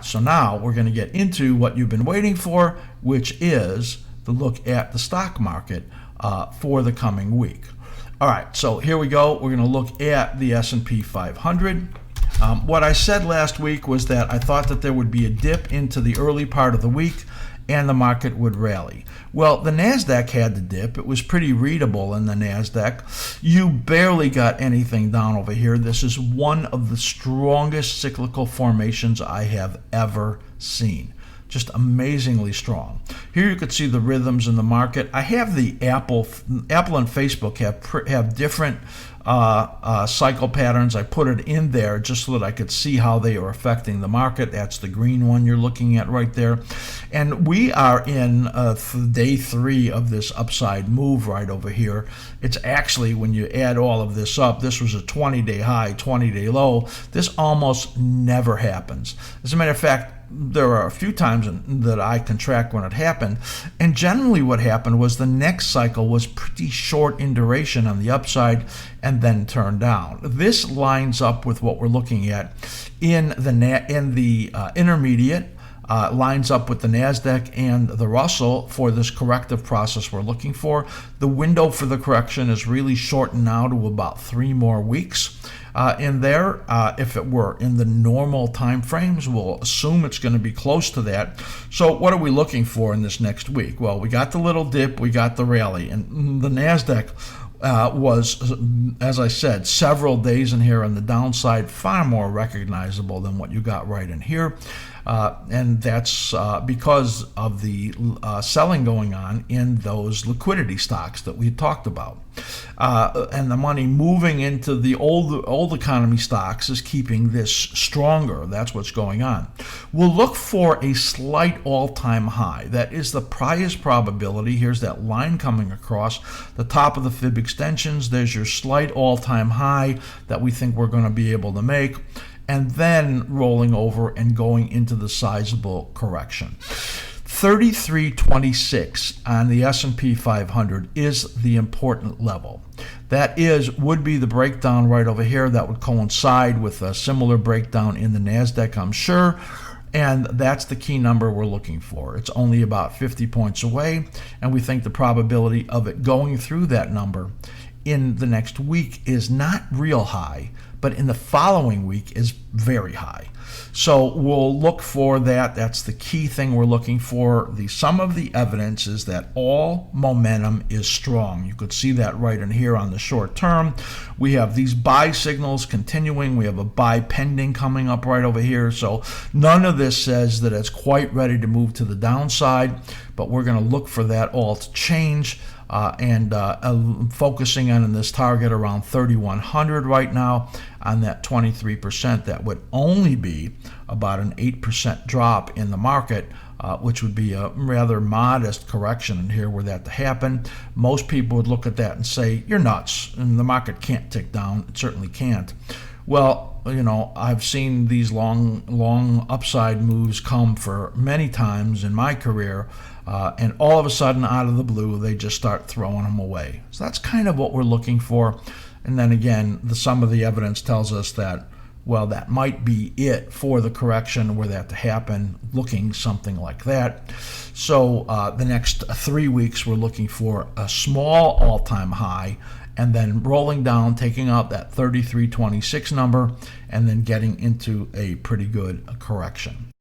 So now we're going to get into what you've been waiting for, which is the look at the stock market for the coming week. All right, so here we go. We're going to look at the S&P 500. What I said last week was that I thought that there would be a dip into the early part of the week and the market would rally. Well, the NASDAQ had the dip. It was pretty readable in the NASDAQ. You barely got anything down over here. This is one of the strongest cyclical formations I have ever seen. Just amazingly strong. Here you could see the rhythms in the market. I have the Apple and Facebook have different cycle patterns. I put it in there just so that I could see how they are affecting the market. That's the green one you're looking at right there. And we are in day 3 of this upside move right over here. It's actually, when you add all of this up, this was a 20-day high, 20-day low. This almost never happens. As a matter of fact, there are a few times that I can track when it happened, and generally what happened was the next cycle was pretty short in duration on the upside and then turned down. This lines up with what we're looking at in the intermediate. Lines up with the NASDAQ and the Russell for this corrective process we're looking for. The window for the correction is really shortened now to about 3 more weeks. In there, if it were in the normal time frames, we'll assume it's going to be close to that. So what are we looking for in this next week? Well, we got the little dip, we got the rally, and the NASDAQ was, as I said, several days in here on the downside, far more recognizable than what you got right in here. And that's because of the selling going on in those liquidity stocks that we talked about. And the money moving into the old economy stocks is keeping this stronger. That's what's going on. We'll look for a slight all-time high. That is the highest probability. Here's that line coming across the top of the fib extensions. There's your slight all-time high that we think we're going to be able to make, and then rolling over and going into the sizable correction. 33.26 on the S&P 500 is the important level. That would be the breakdown right over here. That would coincide with a similar breakdown in the NASDAQ, I'm sure. And that's the key number we're looking for. It's only about 50 points away, and we think the probability of it going through that number in the next week is not real high, but in the following week is very high. So we'll look for that. That's the key thing we're looking for. Some of the evidence is that all momentum is strong. You could see that right in here on the short term. We have these buy signals continuing. We have a buy pending coming up right over here. So none of this says that it's quite ready to move to the downside, but we're going to look for that all to change. Focusing on this target around 3,100 right now on that 23%, that would only be about an 8% drop in the market, which would be a rather modest correction in here were that to happen. Most people would look at that and say, you're nuts, and the market can't tick down. It certainly can't. Well, you know, I've seen these long upside moves come for many times in my career, and all of a sudden, out of the blue, they just start throwing them away. So that's kind of what we're looking for. And then again, some of the evidence tells us that, well, that might be it for the correction were that to happen, looking something like that. So the next 3 weeks, we're looking for a small all-time high, and then rolling down, taking out that 33.26 number, and then getting into a pretty good correction.